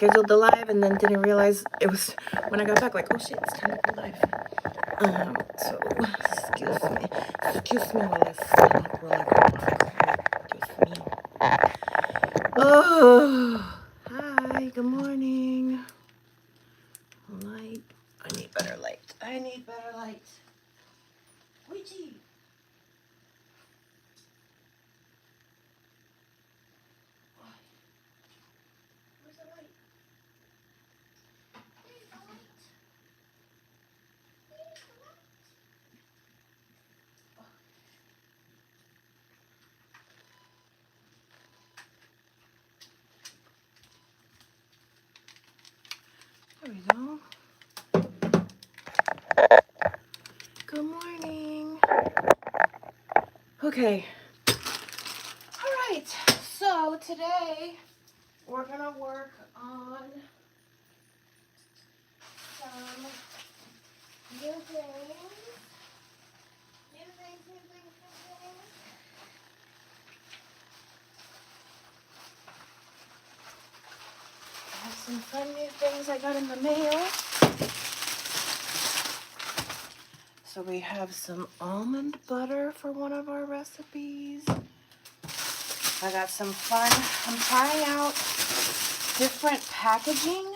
scheduled the live and then didn't realize it was when I got back, like, oh shit, it's time to go live. So excuse me while I stop real excuse me. Oh, hi, good morning. Light, I need better light. I need better light. Ouija. Where's the light? Where's the light? Where's the light? There we go. Good morning. Okay. All right. So today we're gonna work on some new things. New things. I have some fun new things I got in the mail. So we have some almond butter for one of our recipes. I got some fun. I'm trying out different packaging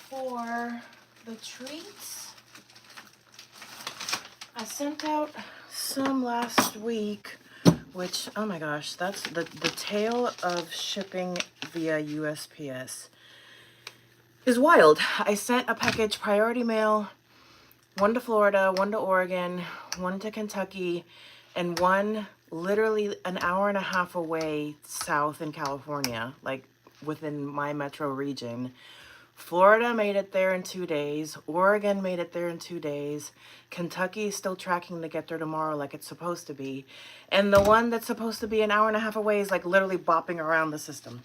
for the treats. I sent out some last week, which, oh my gosh, that's the tale of shipping via USPS is wild. I sent a package priority mail, one to Florida, one to Oregon, one to Kentucky, and one literally an hour and a half away south in California, like within my metro region. Florida made it there in 2 days. Oregon made it there in 2 days. Kentucky is still tracking to get there tomorrow like it's supposed to be. And the one that's supposed to be an hour and a half away is like literally bopping around the system.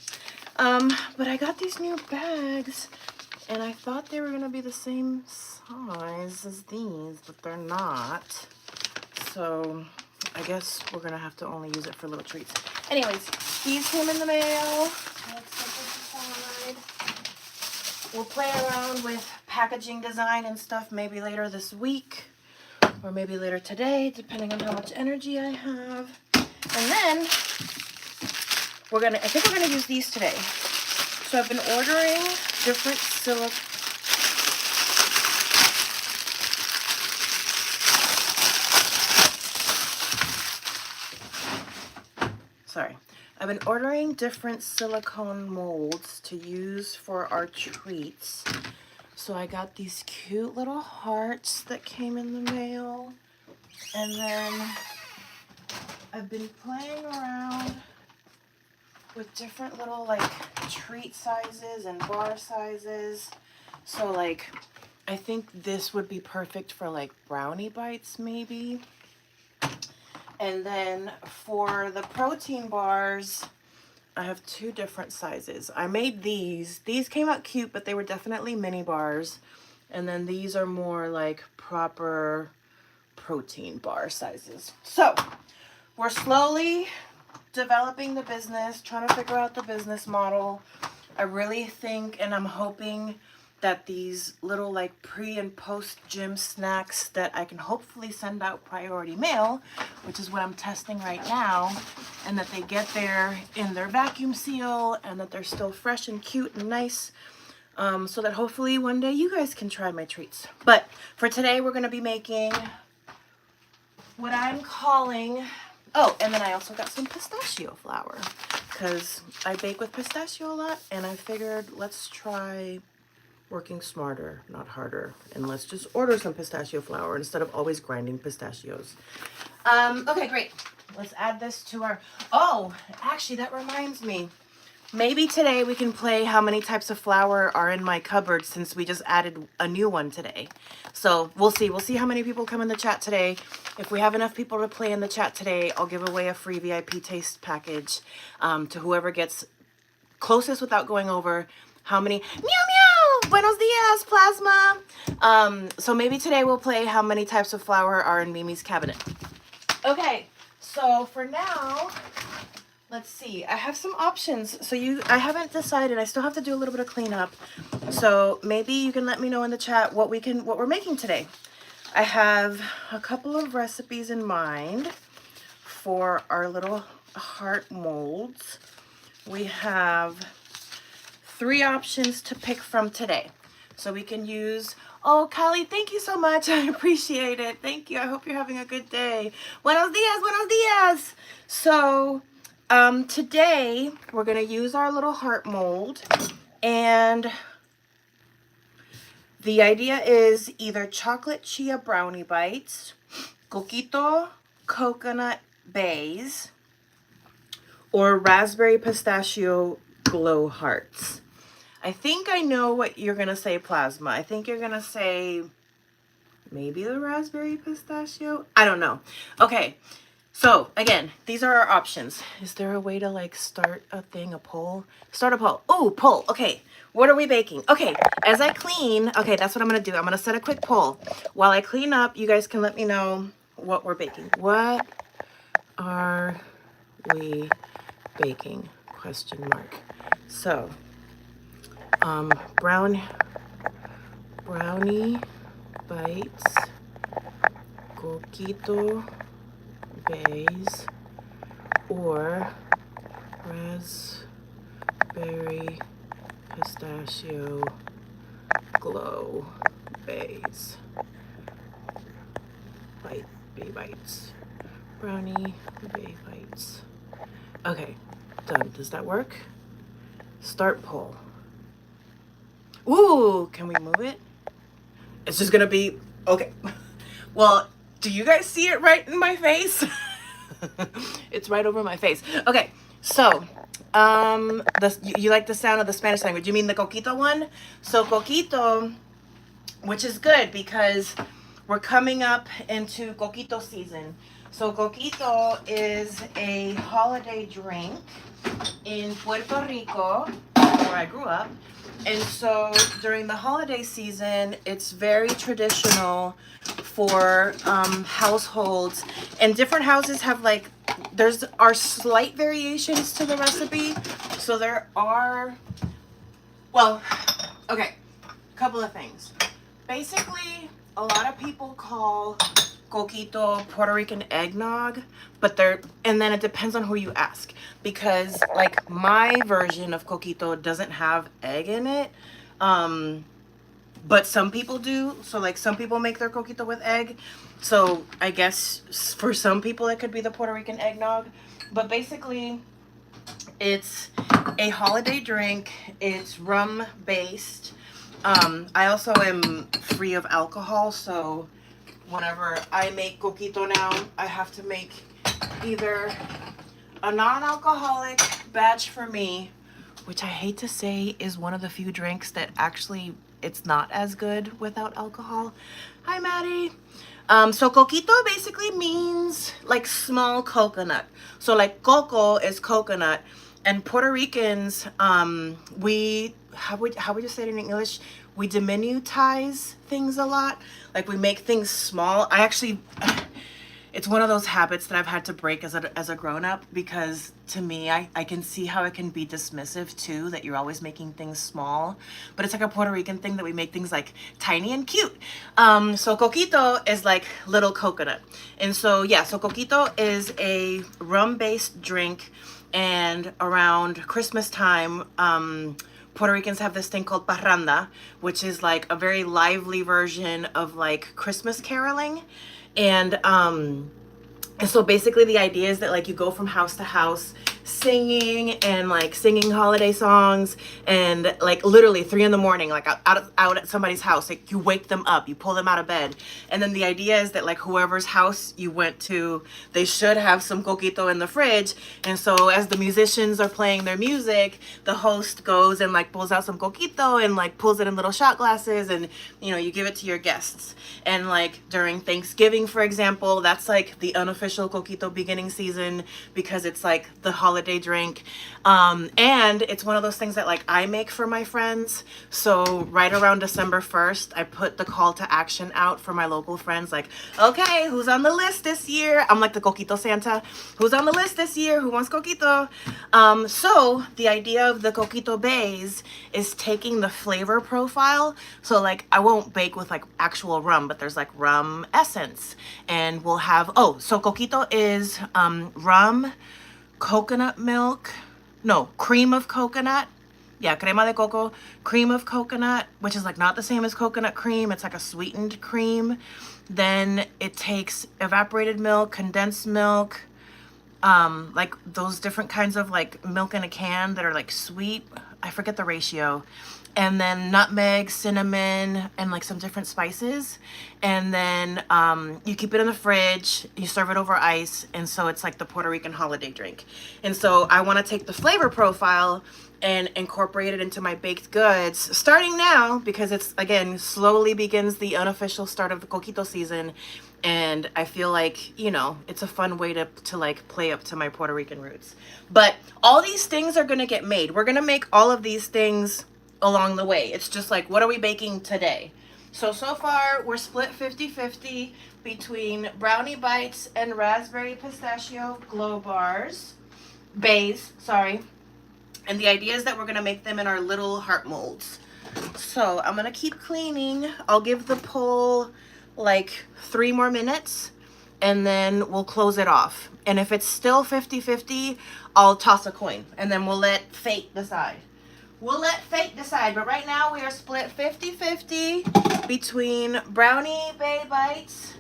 But I got these new bags and I thought they were gonna be the same size as these, but they're not. So I guess we're gonna have to only use it for little treats. Anyways, these came in the mail. Let's set this aside. We'll play around with packaging design and stuff maybe later this week or maybe later today, depending on how much energy I have. And then I think we're gonna use these today. So I've been ordering different I've been ordering different silicone molds to use for our treats. So I got these cute little hearts that came in the mail. And then I've been playing around with different little like treat sizes and bar sizes. So like, I think this would be perfect for like brownie bites maybe. And then for the protein bars, I have 2 different sizes. I made these. These came out cute, but they were definitely mini bars. And then these are more like proper protein bar sizes. So we're slowly developing the business, trying to figure out the business model. I really think and I'm hoping that these little like pre and post gym snacks that I can hopefully send out priority mail, which is what I'm testing right now, and that they get there in their vacuum seal and that they're still fresh and cute and nice, so that hopefully one day you guys can try my treats. But for today, we're going to be making what I'm calling, oh, and then I also got some pistachio flour because I bake with pistachio a lot, and I figured let's try working smarter, not harder, and let's just order some pistachio flour instead of always grinding pistachios. Okay, great. Let's add this to our, oh, actually that reminds me. Maybe today we can play how many types of flour are in my cupboard since we just added a new one today. So we'll see. We'll see how many people come in the chat today. If we have enough people to play in the chat today, I'll give away a free VIP taste package to whoever gets closest without going over how many. Meow meow! Buenos dias, Plasma! So maybe today we'll play how many types of flour are in Mimi's cabinet. Okay, so for now, let's see. I have some options. So I haven't decided. I still have to do a little bit of cleanup. So maybe you can let me know in the chat what we're making today. I have a couple of recipes in mind for our little heart molds. We have 3 options to pick from today. So we can use, oh, Callie, thank you so much. I appreciate it. Thank you. I hope you're having a good day. Buenos dias, buenos dias. So today we're going to use our little heart mold, and the idea is either chocolate chia brownie bites, coquito coconut bays, or raspberry pistachio glow hearts. I think I know what you're going to say, Plasma. I think you're going to say maybe the raspberry pistachio. I don't know. Okay. So again, these are our options. Is there a way to like start a thing, a poll? Start a poll. Oh, poll. Okay. What are we baking? Okay. As I clean, okay, that's what I'm going to do. I'm going to set a quick poll. While I clean up, you guys can let me know what we're baking. What are we baking? Question mark. So, brownie bites, coquito bays, or raspberry pistachio glow bays. Bay bites. Brownie bay bites. Okay, done. Does that work? Start poll. Ooh, can we move it? It's just gonna be, okay. Well, do you guys see it right in my face? It's right over my face. Okay, so, you like the sound of the Spanish language. You mean the coquito one? So coquito, which is good because we're coming up into coquito season. So coquito is a holiday drink in Puerto Rico, where I grew up. And so during the holiday season, it's very traditional for households. And different houses have like, are slight variations to the recipe. So there are, well, okay, a couple of things. Basically, a lot of people call coquito Puerto Rican eggnog, but and then it depends on who you ask, because like my version of coquito doesn't have egg in it, but some people do. So like some people make their coquito with egg, so I guess for some people it could be the Puerto Rican eggnog. But basically it's a holiday drink. It's rum based. I also am free of alcohol, so whenever I make coquito now, I have to make either a non-alcoholic batch for me, which I hate to say is one of the few drinks that actually it's not as good without alcohol. Hi, Maddie. So coquito basically means like small coconut. So like coco is coconut, and Puerto Ricans, how would you say it in English? We diminutize things a lot. Like we make things small. It's one of those habits that I've had to break as a grown-up, because to me, I can see how it can be dismissive too, that you're always making things small. But it's like a Puerto Rican thing that we make things like tiny and cute. So coquito is like little coconut. And so yeah, so coquito is a rum-based drink, and around Christmas time, Puerto Ricans have this thing called parranda, which is like a very lively version of like Christmas caroling. And so basically the idea is that like you go from house to house singing and like singing holiday songs, and like literally 3 a.m, like out at somebody's house, like you wake them up, you pull them out of bed. And then the idea is that like whoever's house you went to, they should have some coquito in the fridge. And so as the musicians are playing their music, the host goes and like pulls out some coquito and like pulls it in little shot glasses, and you know, you give it to your guests. And like during Thanksgiving, for example, that's like the unofficial unofficial coquito beginning season because it's like the holiday drink. And it's one of those things that like I make for my friends. So right around December 1st, I put the call to action out for my local friends. Like, okay, who's on the list this year? I'm like the coquito Santa. Who's on the list this year? Who wants coquito? So the idea of the coquito bays is taking the flavor profile. So like I won't bake with like actual rum, but there's like rum essence, and we'll have, oh, so coquito is rum, coconut milk, no, cream of coconut. Yeah, crema de coco, cream of coconut, which is like not the same as coconut cream. It's like a sweetened cream. Then it takes evaporated milk, condensed milk, like those different kinds of like milk in a can that are like sweet. I forget the ratio. And then nutmeg, cinnamon, and like some different spices. And then you keep it in the fridge, you serve it over ice, and so it's like the Puerto Rican holiday drink. And so I want to take the flavor profile and incorporate it into my baked goods starting now, because it's, again, slowly begins the unofficial start of the coquito season. And I feel like, you know, it's a fun way to like play up to my Puerto Rican roots. But all these things are going to get made. We're going to make all of these things along the way. It's just like, what are we baking today? So far we're split 50-50 between brownie bites and raspberry pistachio glow bars, bays, sorry. And the idea is that we're going to make them in our little heart molds. So I'm going to keep cleaning. I'll give the pull like 3 more minutes and then we'll close it off. And if it's still 50-50, I'll toss a coin and then we'll let fate decide. We'll let fate decide, but right now we are split 50-50 between brownie bay bites,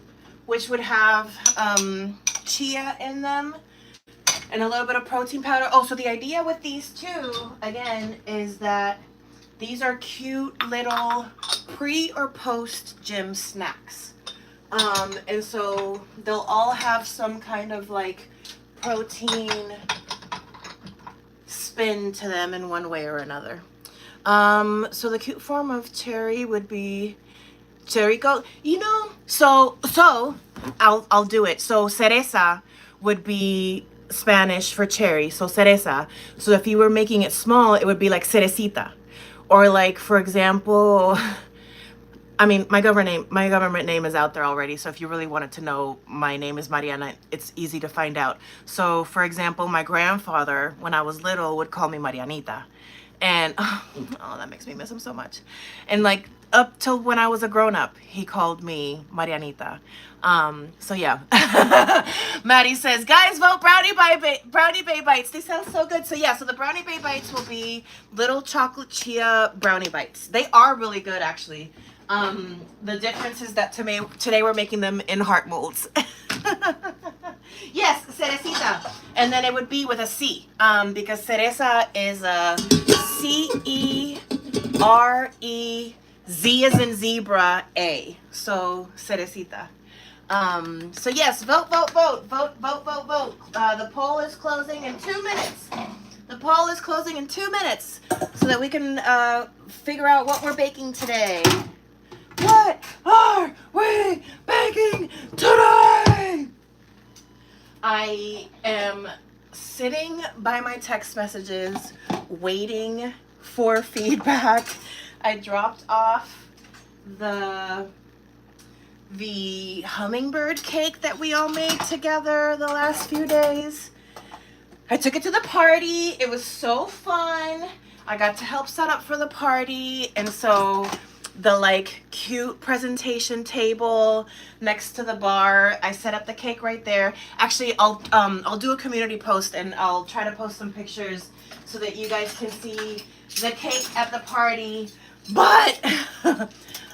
which would have chia in them, and a little bit of protein powder. Oh, so the idea with these two, again, is that these are cute little pre or post gym snacks. And so they'll all have some kind of like protein spin to them in one way or another. So the cute form of cherry would be cherry gold. You know, so I'll do it. So cereza would be Spanish for cherry. So cereza. So if you were making it small, it would be like cerecita. Or like, for example, I mean, my government name is out there already. So if you really wanted to know, my name is Mariana. It's easy to find out. So for example, my grandfather, when I was little, would call me Marianita. And oh, that makes me miss him so much. And like up till when I was a grown up, he called me Marianita. So yeah. Maddie says, guys, vote Brownie Bay Bites. They sound so good. So yeah, so the Brownie Bay Bites will be little chocolate chia brownie bites. They are really good, actually. The difference is that today we're making them in heart molds. Yes, cerecita. And then it would be with a C, because cereza is a C-E-R-E, Z as in zebra, A. So cerecita. So yes, vote. The poll is closing in 2 minutes. The poll is closing in 2 minutes so that we can figure out what we're baking today. What are we baking today? I am sitting by my text messages waiting for feedback. I dropped off the hummingbird cake that we all made together the last few days. I took it to the party. It was so fun. I got to help set up for the party, and so the like cute presentation table next to the bar, I set up the cake right there. Actually, I'll do a community post and I'll try to post some pictures so that you guys can see the cake at the party. But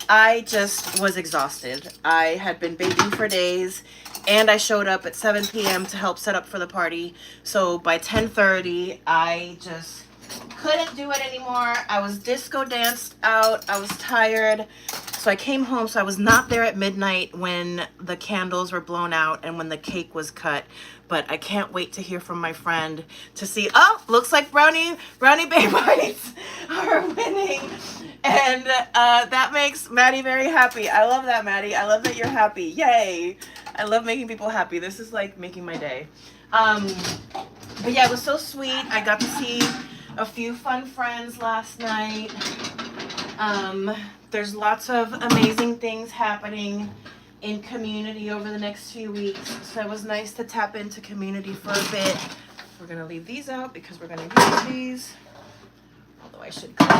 I just was exhausted. I had been baking for days and I showed up at 7 p.m. to help set up for the party. So by 10:30, I just couldn't do it anymore. I was disco danced out. I was tired. So I came home. So I was not there at midnight when the candles were blown out and when the cake was cut. But I can't wait to hear from my friend to see, oh, looks like Brownie Bay Bites are winning. And that makes Maddie very happy. I love that, Maddie. I love that you're happy. Yay. I love making people happy. This is like making my day. But yeah, it was so sweet. I got to see a few fun friends last night. There's lots of amazing things happening in community over the next few weeks. So it was nice to tap into community for a bit. We're gonna leave these out because we're gonna use these. Although I should clean them.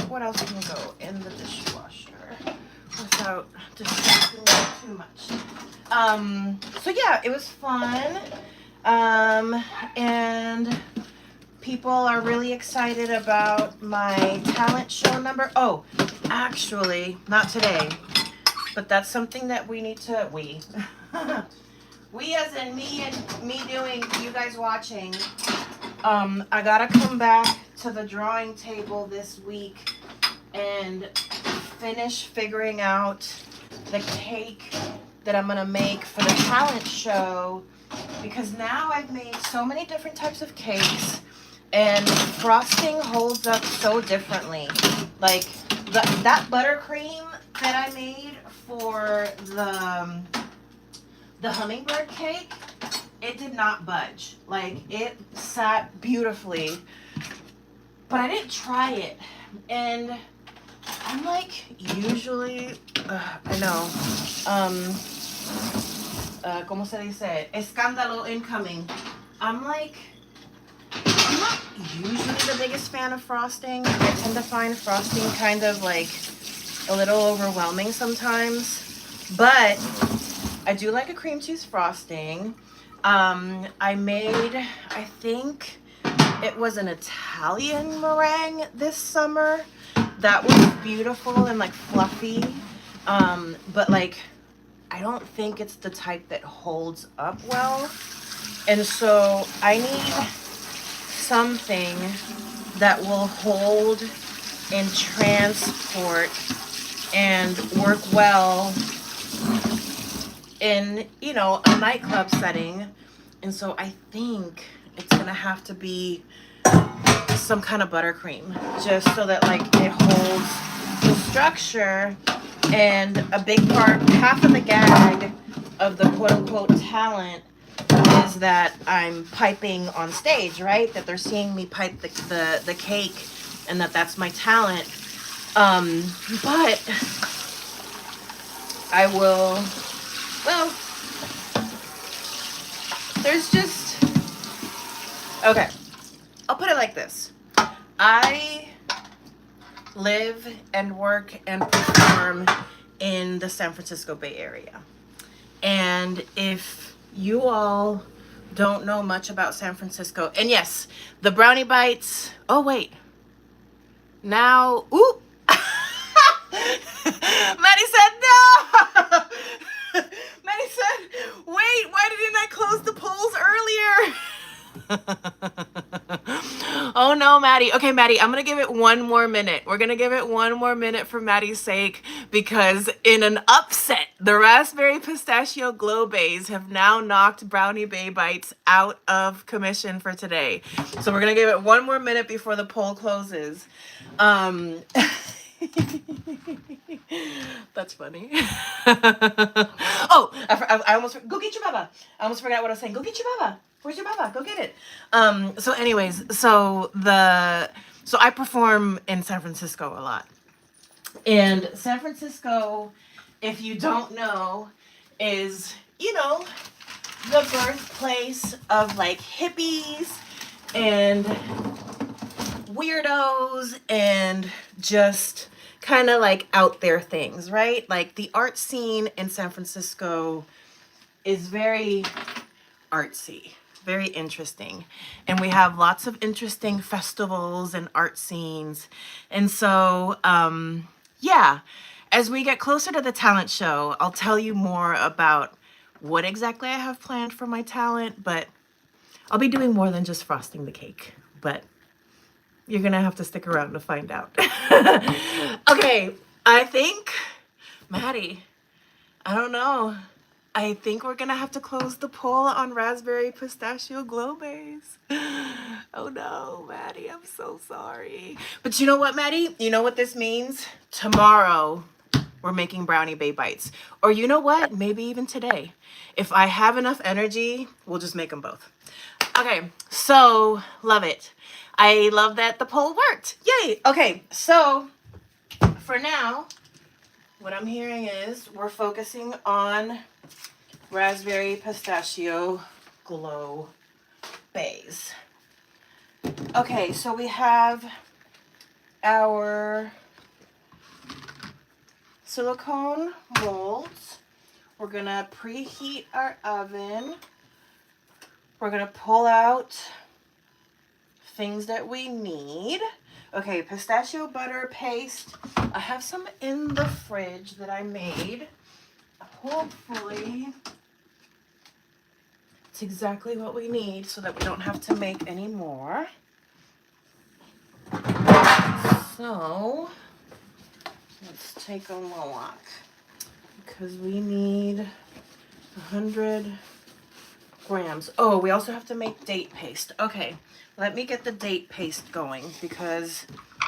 What else can go in the dishwasher without distracting me too much? So yeah, it was fun. And people are really excited about my talent show number. Oh, actually, not today, but that's something that we need to, we as in me and me doing, you guys watching. I gotta come back to the drawing table this week and finish figuring out the cake that I'm gonna make for the talent show, because now I've made so many different types of cakes and frosting holds up so differently. Like that buttercream that I made for the hummingbird cake, it did not budge. Like, it sat beautifully, but I didn't try it. And I'm like, usually, I know, ¿cómo se dice? Escándalo incoming. I'm not usually the biggest fan of frosting. I tend to find frosting kind of like a little overwhelming sometimes, but I do like a cream cheese frosting. I made, I think it was an Italian meringue this summer that was beautiful and like fluffy, but like I don't think it's the type that holds up well, and so I need something that will hold and transport and work well in, you know, a nightclub setting. And so I think it's gonna have to be some kind of buttercream, just so that like it holds the structure. And a big part, half of the gag of the quote unquote talent is that I'm piping on stage, right? That they're seeing me pipe the cake, and that's my talent. But I will, well, there's just, okay, I'll put it like this. I live and work and perform in the San Francisco Bay Area. And if you all don't know much about San Francisco, and yes, the brownie bites, oh wait, now, ooh, Maddie said no. Maddie said, wait, why didn't I close the polls earlier? Oh no, Maddie. Okay, Maddie, I'm gonna give it one more minute. We're gonna give it one more minute for Maddie's sake, because in an upset, the Raspberry Pistachio Glow Bays have now knocked Brownie Bay Bites out of commission for today. So we're gonna give it one more minute before the poll closes. That's funny. Oh, I almost, go get your baba. I almost forgot what I was saying. Go get your baba. Where's your baba? Go get it. So anyways, so I perform in San Francisco a lot. And San Francisco, if you don't know, is, you know, the birthplace of like hippies and weirdos and just kind of like out there things, right? Like the art scene in San Francisco is very artsy, very interesting. And we have lots of interesting festivals and art scenes. And so, yeah, as we get closer to the talent show, I'll tell you more about what exactly I have planned for my talent, but I'll be doing more than just frosting the cake, but you're gonna have to stick around to find out. Okay, I think, Maddie, I don't know. I think we're gonna have to close the poll on Raspberry Pistachio Glow Bays. Oh no, Maddie, I'm so sorry. But you know what, Maddie? You know what this means? Tomorrow, we're making brownie bay bites. Or you know what? Maybe even today. If I have enough energy, we'll just make them both. Okay, so love it. I love that the poll worked. Yay. Okay, so for now, what I'm hearing is we're focusing on raspberry pistachio glow bays. Okay, so we have our silicone molds. We're gonna preheat our oven. We're gonna pull out things that we need. Okay, pistachio butter paste. I have some in the fridge that I made. Hopefully, it's exactly what we need so that we don't have to make any more. So, let's take a look because we need 100 grams. Oh, we also have to make date paste. Okay, let me get the date paste going because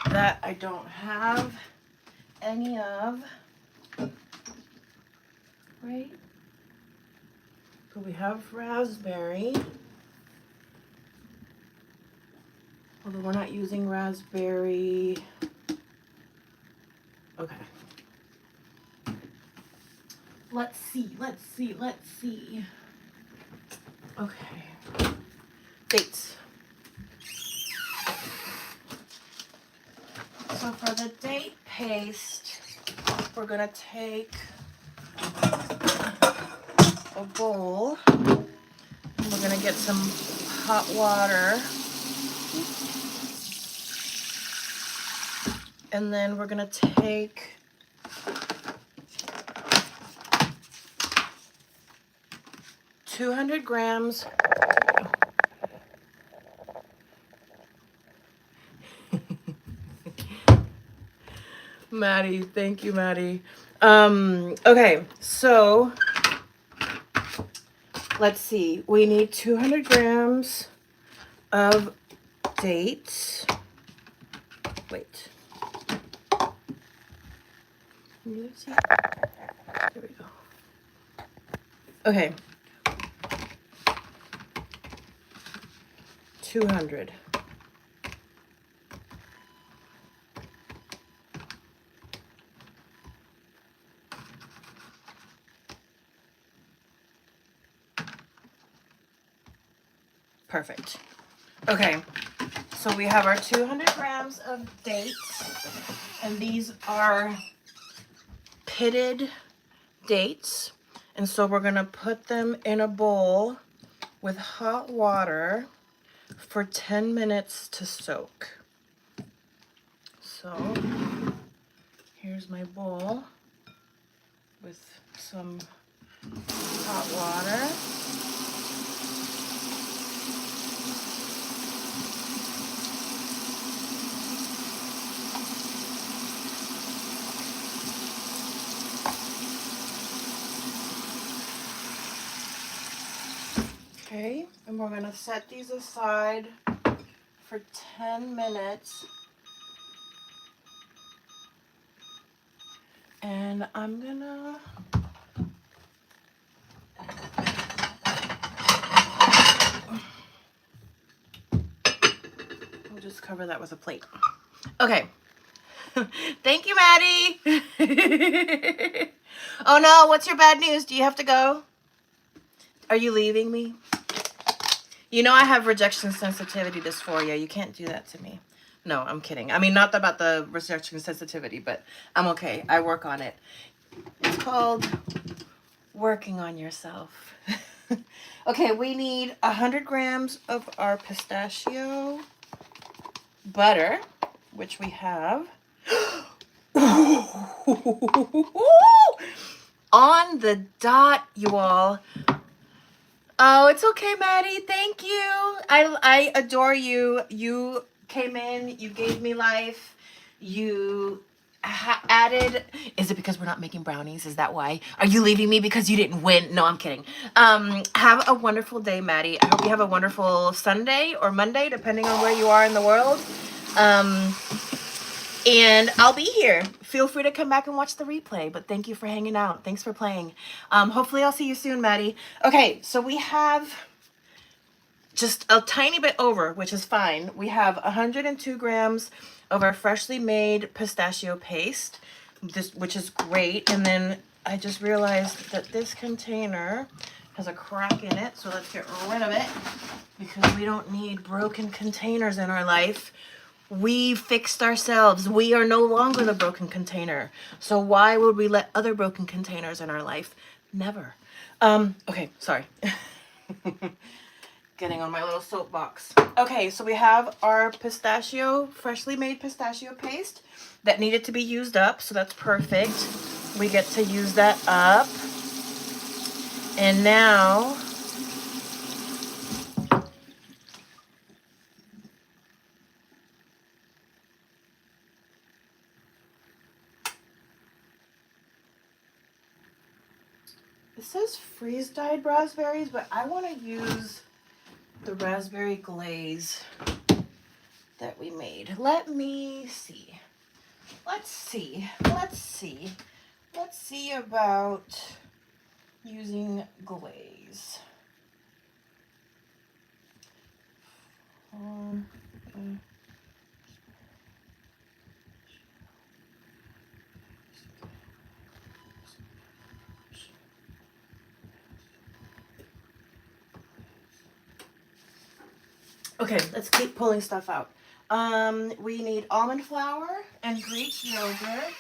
that I don't have any of. Right? So we have raspberry. Although we're not using raspberry. Okay. Let's see. Okay. Dates. So for the date paste, we're gonna take a bowl. And we're gonna get some hot water. And then we're gonna take $200 grams. Maddie, thank you, Maddie. Okay, so let's see. We need 200 grams of dates. Wait. Let's see. There we go. Okay. 200. Perfect. Okay, so we have our 200 grams of dates, and these are pitted dates. And so we're gonna put them in a bowl with hot water for 10 minutes to soak. So here's my bowl with some hot water. Okay, and we're gonna set these aside for 10 minutes. And I'm gonna we'll just cover that with a plate. Okay. Thank you, Maddie. Oh no, what's your bad news? Do you have to go? Are you leaving me? You know I have rejection sensitivity dysphoria. You can't do that to me. No, I'm kidding. I mean, not about the rejection sensitivity, but I'm okay. I work on it. It's called working on yourself. Okay, we need 100 grams of our pistachio butter, which we have. On the dot, you all. Oh, it's okay, Maddie. Thank you. I adore you. You came in. You gave me life. You added. Is it because we're not making brownies? Is that why? Are you leaving me because you didn't win? No, I'm kidding. Have a wonderful day, Maddie. I hope you have a wonderful Sunday or Monday, depending on where you are in the world. And I'll be here feel free to come back and watch the replay, but thank you for hanging out. Thanks for playing. Hopefully I'll see you soon, Maddie. Okay, so we have just a tiny bit over, which is fine. We have 102 grams of our freshly made pistachio paste, which is great. And then I just realized that this container has a crack in it, so let's get rid of it because we don't need broken containers in our life. We fixed ourselves. We are no longer the broken container. So why would we let other broken containers in our life? Never. Okay, sorry. Getting on my little soapbox. Okay, so we have our pistachio, freshly made pistachio paste that needed to be used up, so that's perfect. We get to use that up. And now it says freeze-dried raspberries, but I want to use the raspberry glaze that we made. Let me see. Let's see about using glaze. Okay, let's keep pulling stuff out. We need almond flour and Greek yogurt.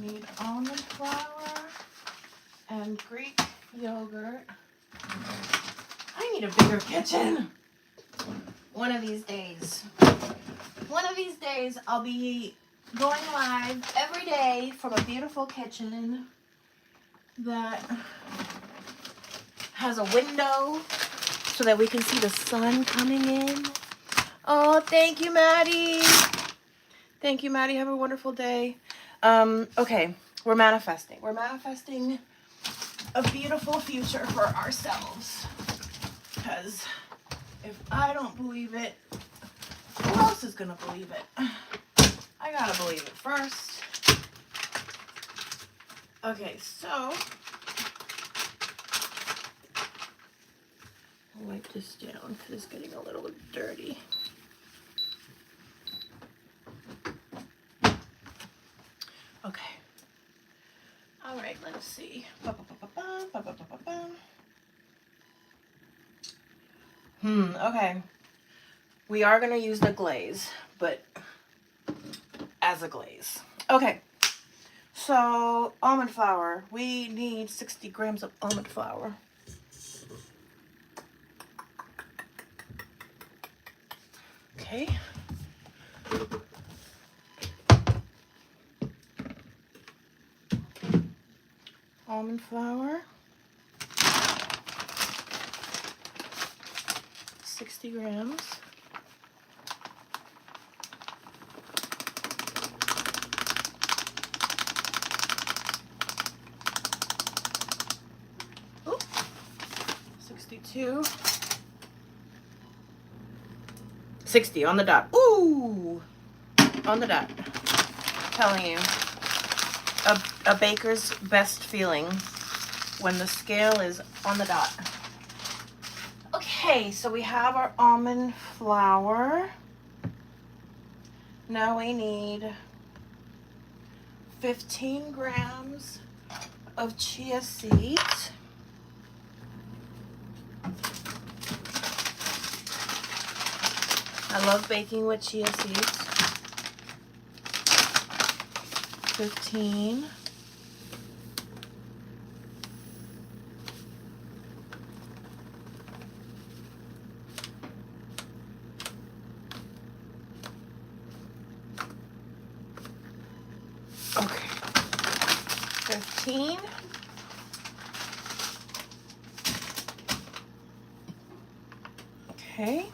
We need almond flour and Greek yogurt. I need a bigger kitchen. One of these days, I'll be going live every day from a beautiful kitchen that has a window so that we can see the sun coming in. Oh, thank you, Maddie. Thank you, Maddie. Have a wonderful day. Okay, we're manifesting. We're manifesting a beautiful future for ourselves. Because if I don't believe it, who else is going to believe it? I got to believe it first. Okay, so I'll wipe this down because it's getting a little dirty. Okay. All right, let's see. Okay. We are going to use the glaze, but as a glaze. Okay. So, almond flour. We need 60 grams of almond flour. Okay. Almond flour. 60 grams. Oop. 62. 60 on the dot. Ooh! On the dot. I'm telling you. A baker's best feeling when the scale is on the dot. Okay, so we have our almond flour. Now we need 15 grams of chia seeds. I love baking with chia seeds. 15. Okay. 15. Okay.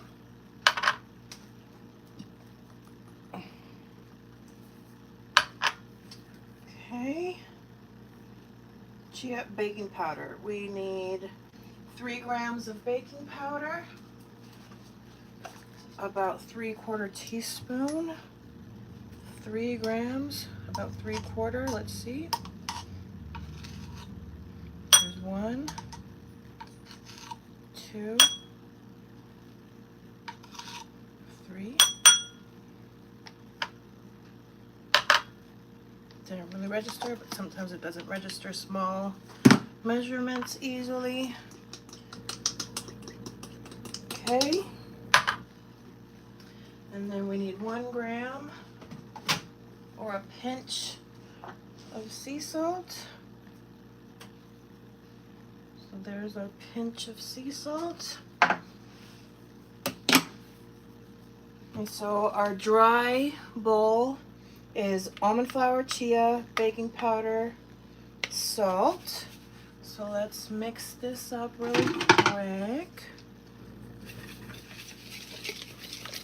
Okay. Chia baking powder. We need 3 grams of baking powder. About 3/4 teaspoon. 3 grams about 3/4. Let's see. There's 1, 2, 3. Didn't really register, but sometimes it doesn't register small measurements easily. Okay. And then we need 1 gram or a pinch of sea salt. So there's our pinch of sea salt. And so our dry bowl is almond flour, chia, baking powder, salt. So let's mix this up really quick.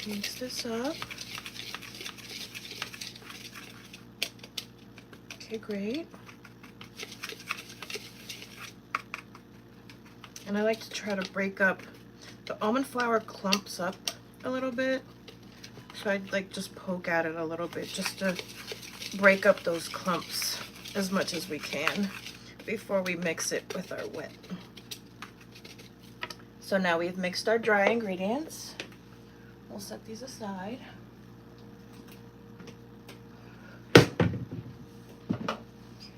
Mix this up. Okay, great. And I like to try to break up the almond flour clumps up a little bit. So I'd like just poke at it a little bit just to break up those clumps as much as we can before we mix it with our wet. So now we've mixed our dry ingredients. We'll set these aside.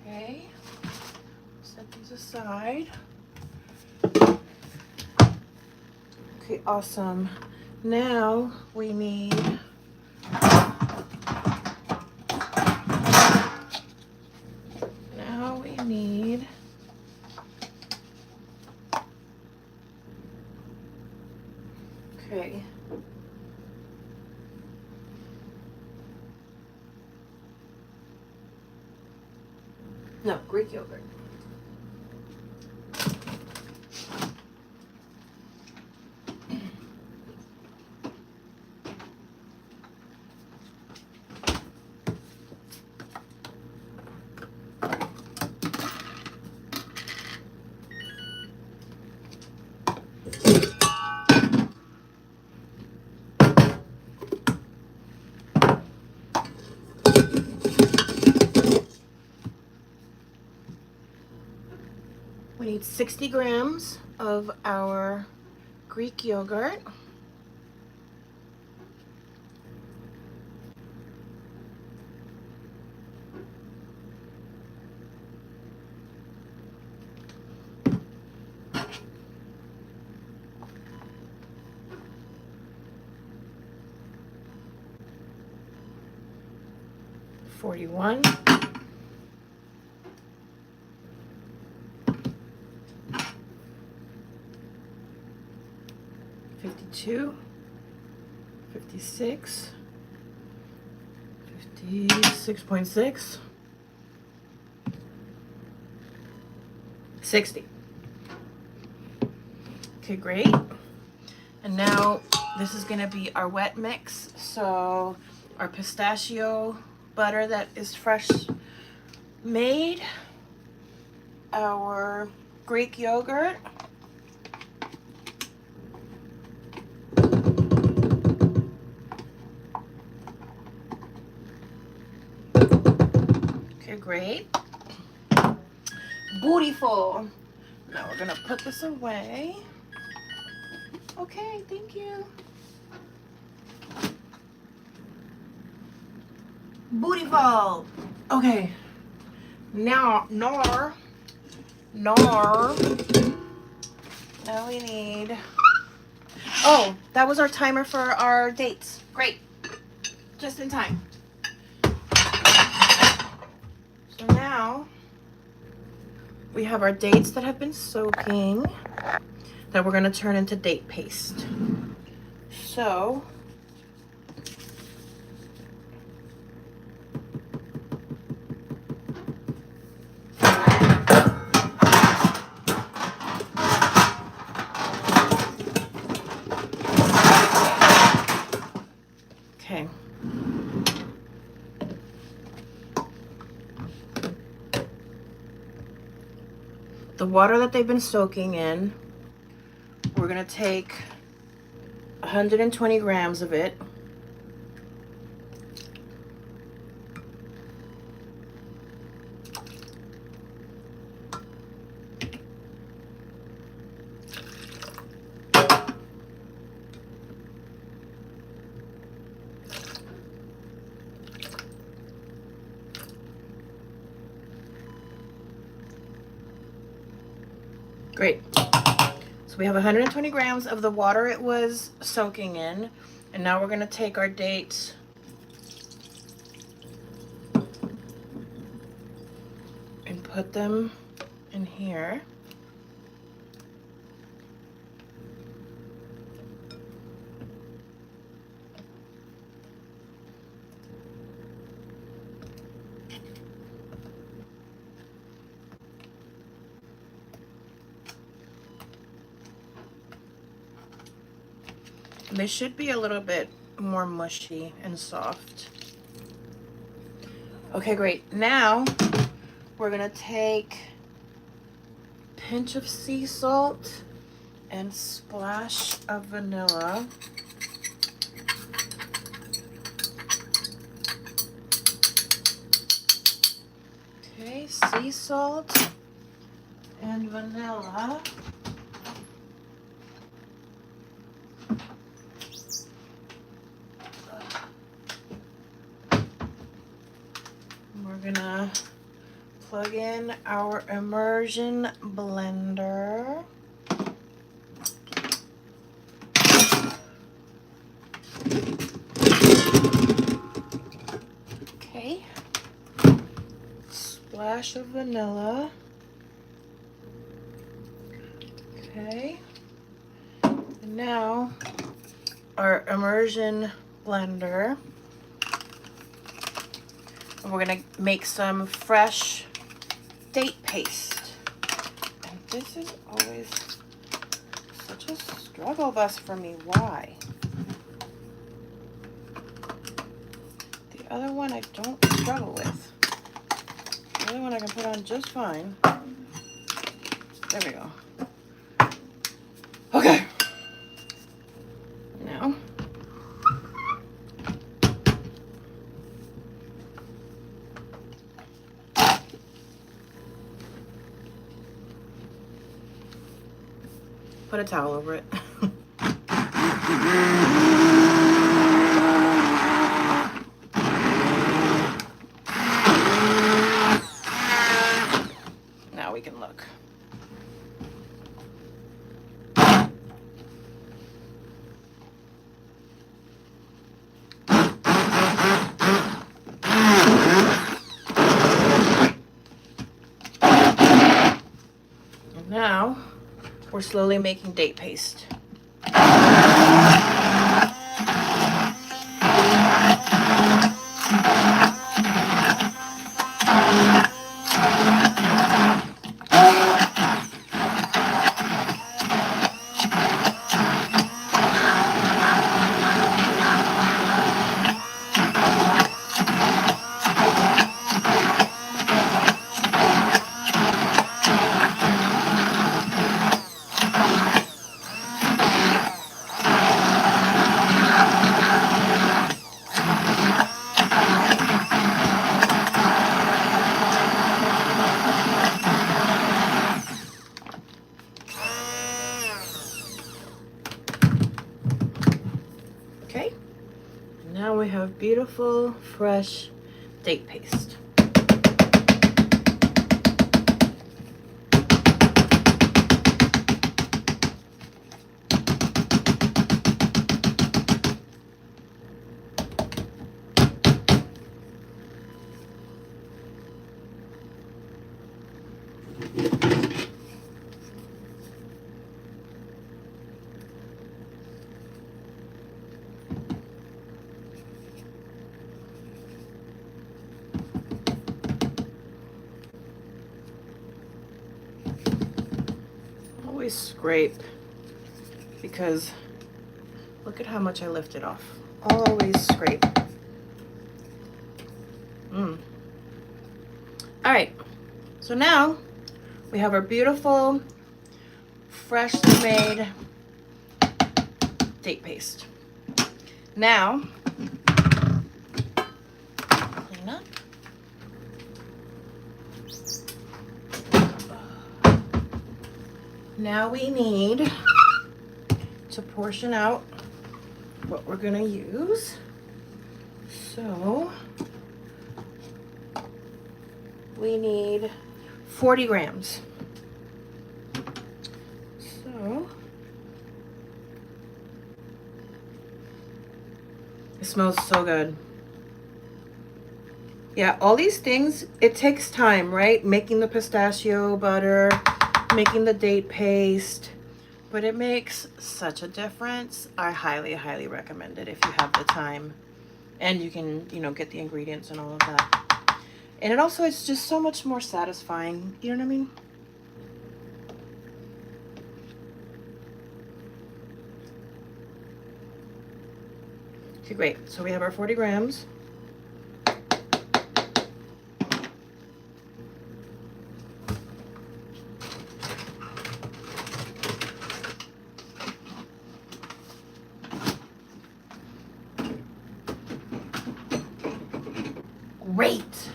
Okay, set these aside. Okay, awesome. Now we need okay. No, Greek yogurt. We need 60 grams of our Greek yogurt. $41. 52, 56, 56.6, 60. Okay, great. And now this is gonna be our wet mix. So our pistachio butter that is fresh made, our Greek yogurt, okay, great. Beautiful. Now we're gonna put this away. Okay, thank you. Beautiful. Okay. Now we need, oh, that was our timer for our dates. Great. Just in time. So now we have our dates that have been soaking that we're going to turn into date paste. So okay. The water that they've been soaking in, we're going to take 120 grams of it. Great. So we have 120 grams of the water it was soaking in. And now we're going to take our dates and put them in here. They should be a little bit more mushy and soft. Okay, great. Now we're gonna take a pinch of sea salt and splash of vanilla. Okay, sea salt and vanilla. We're gonna plug in our immersion blender. Okay, splash of vanilla. Okay, and now our immersion blender. And we're gonna make some fresh date paste. And this is always such a struggle bus for me. Why? The other one I don't struggle with. The other one I can put on just fine. There we go. Okay. Now put a towel over it. Now we can look. And now we're slowly making date paste. Okay, now we have beautiful, fresh date paste. Always scrape, because look at how much I lifted off. Always scrape. All right, so now we have our beautiful, freshly made date paste. Now, clean up. Now we need to portion out what we're gonna use. So we need 40 grams. It smells so good. Yeah, all these things, it takes time, right? Making the pistachio butter, making the date paste, but it makes such a difference. I highly, highly recommend it if you have the time and you can, you know, get the ingredients and all of that. And it also, it's just so much more satisfying. You know what I mean? Okay, great. So we have our 40 grams. Great.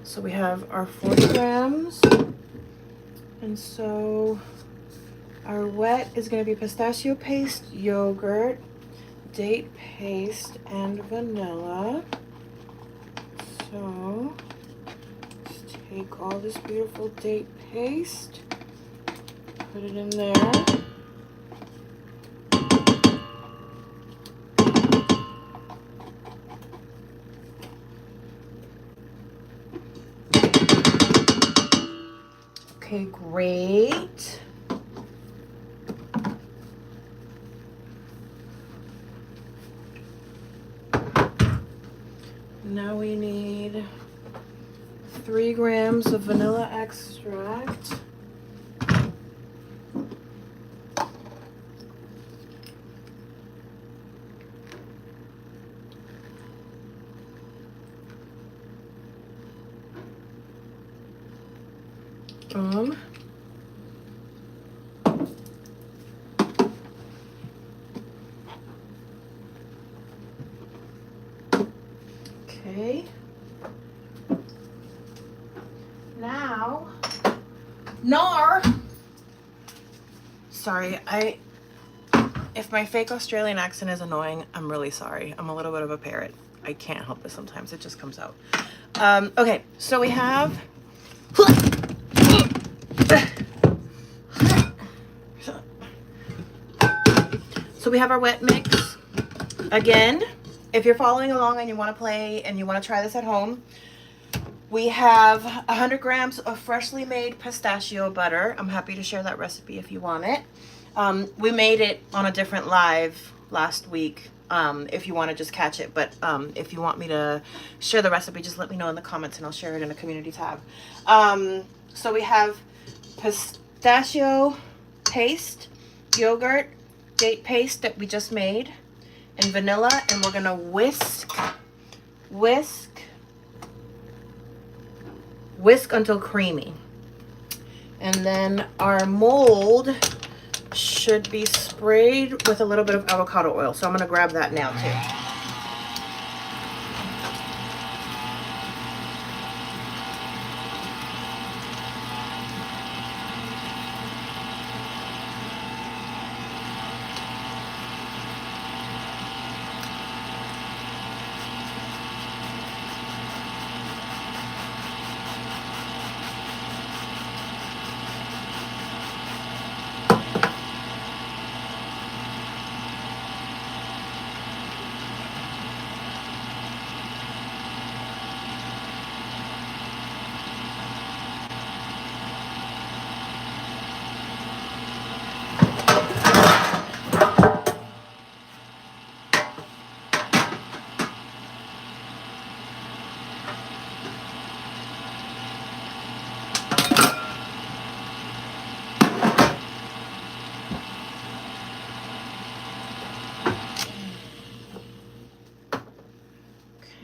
So we have our 40 grams. And so our wet is going to be pistachio paste, yogurt, date paste, and vanilla. So let's take all this beautiful date paste, put it in there. Okay, great. Now we need 3 grams of vanilla extract. Okay. Now, sorry, if my fake Australian accent is annoying, I'm really sorry. I'm a little bit of a parrot. I can't help it sometimes. It just comes out. Okay, so we have our wet mix. Again, if you're following along and you want to play and you want to try this at home, we have 100 grams of freshly made pistachio butter. I'm happy to share that recipe if you want it. We made it on a different live last week if you want to just catch it. But if you want me to share the recipe, just let me know in the comments and I'll share it in a community tab. So we have pistachio paste, yogurt, date paste that we just made, and vanilla. And we're going to whisk until creamy. And then our mold should be sprayed with a little bit of avocado oil. So I'm going to grab that now too.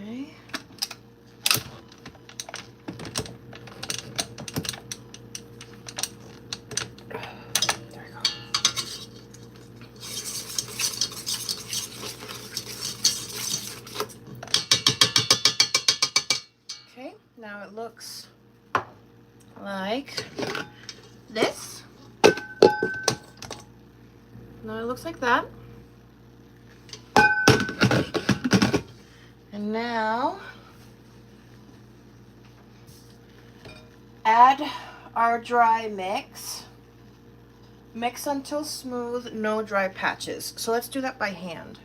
Okay. There we go. Okay, now it looks like this. Now it looks like that. And now add our dry mix. Mix until smooth, no dry patches. So let's do that by hand.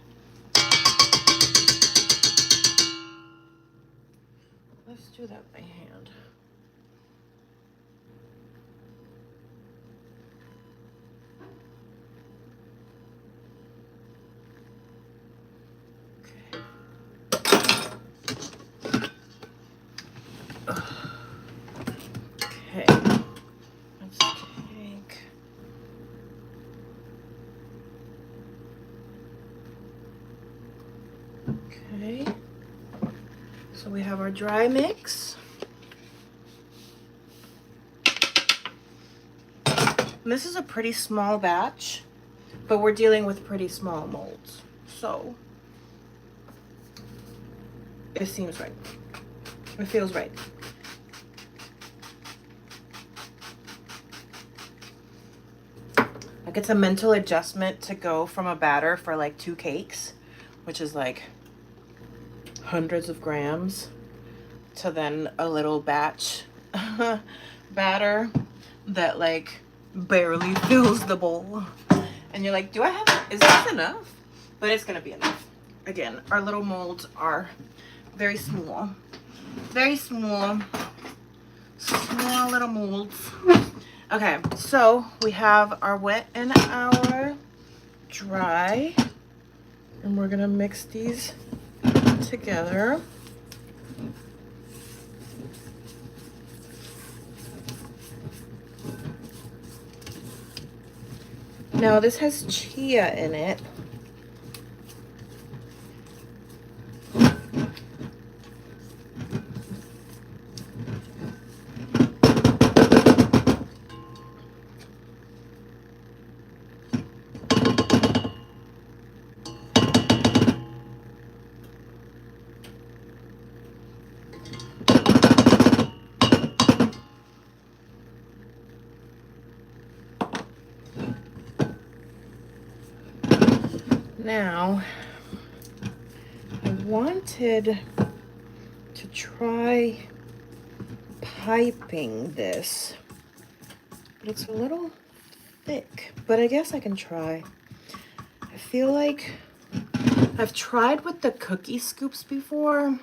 do that by hand. Okay, let's take, okay, so we have our dry mix. And this is a pretty small batch, but we're dealing with pretty small molds, so it seems right. It feels right. Like, it's a mental adjustment to go from a batter for like 2 cakes, which is like hundreds of grams, to then a little batch batter that like barely fills the bowl. And you're like, is this enough? But it's gonna be enough. Again, our little molds are very small. Very small. Small little molds. Okay, so we have our wet and our dry. And we're gonna mix these together. Now this has chia in it. Now, I wanted to try piping this, but it's a little thick, but I guess I can try. I feel like I've tried with the cookie scoops before.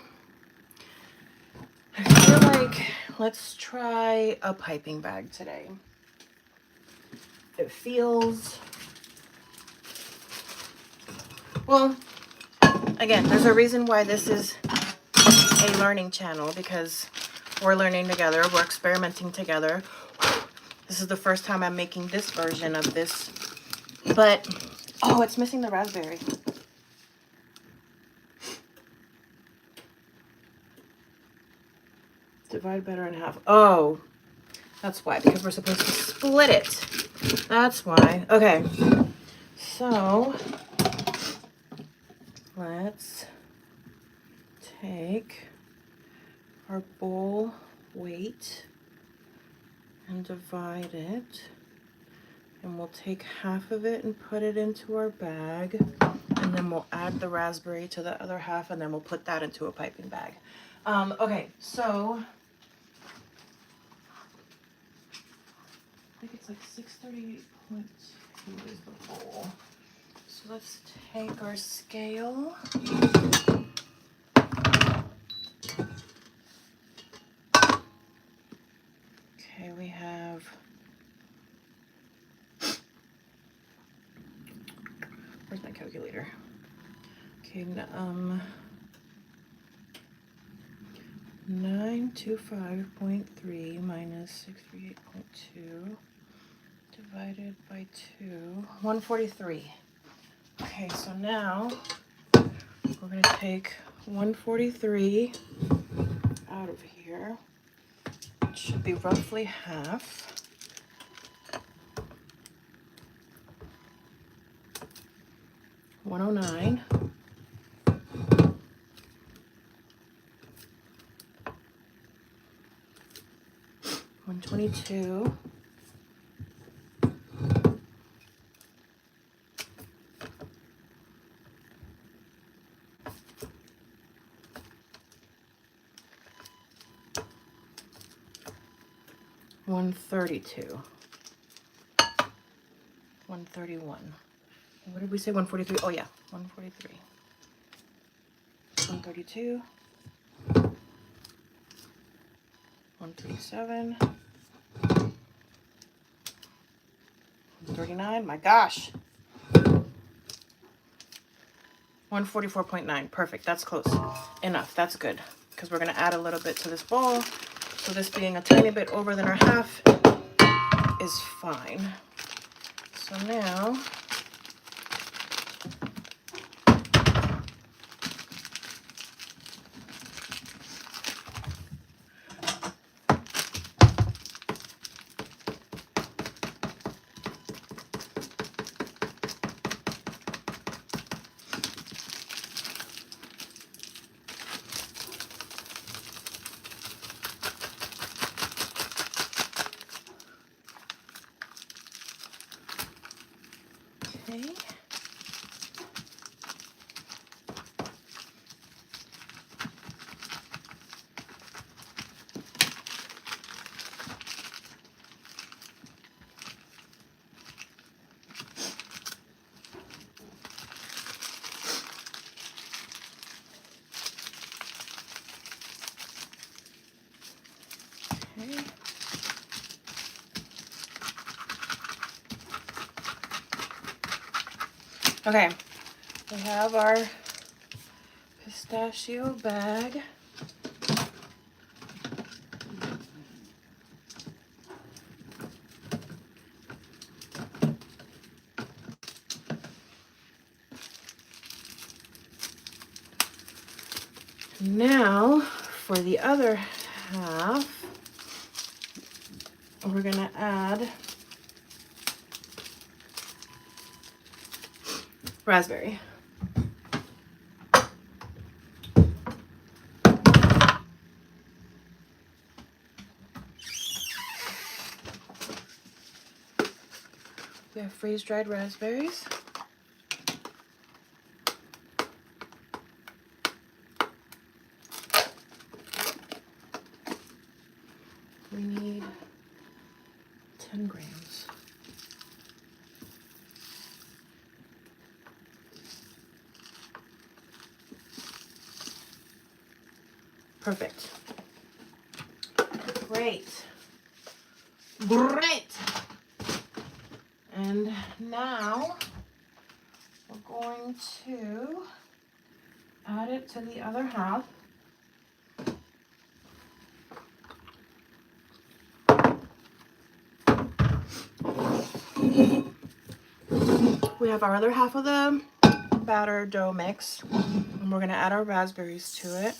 I feel like let's try a piping bag today. It feels, well, again, there's a reason why this is a learning channel, because we're learning together, we're experimenting together. This is the first time I'm making this version of this, but, oh, it's missing the raspberry. Divide batter in half. Oh, that's why, because we're supposed to split it. That's why. Okay, so let's take our bowl weight and divide it, and we'll take half of it and put it into our bag, and then we'll add the raspberry to the other half, and then we'll put that into a piping bag. Okay, so I think it's like 638.2 is the bowl. So let's take our scale. Okay, we have, where's my calculator? Okay, 925.3 minus 638.2 divided by 2, 143. Okay, so now we're going to take 143 out of here. It should be roughly half. $109. $122. $132. 131. What did we say? 143. Oh yeah, 143. 132. 137. 139. My gosh. 144.9. Perfect. That's close enough. That's good, because we're going to add a little bit to this bowl. So this being a tiny bit over than our half is fine. So now okay. Okay. Okay, we have our pistachio bag. Now, for the other half, we're gonna add raspberry. We have freeze-dried raspberries. We need 10 grams. Perfect. Great. Great. And now we're going to add it to the other half. We have our other half of the batter dough mix, and we're gonna add our raspberries to it.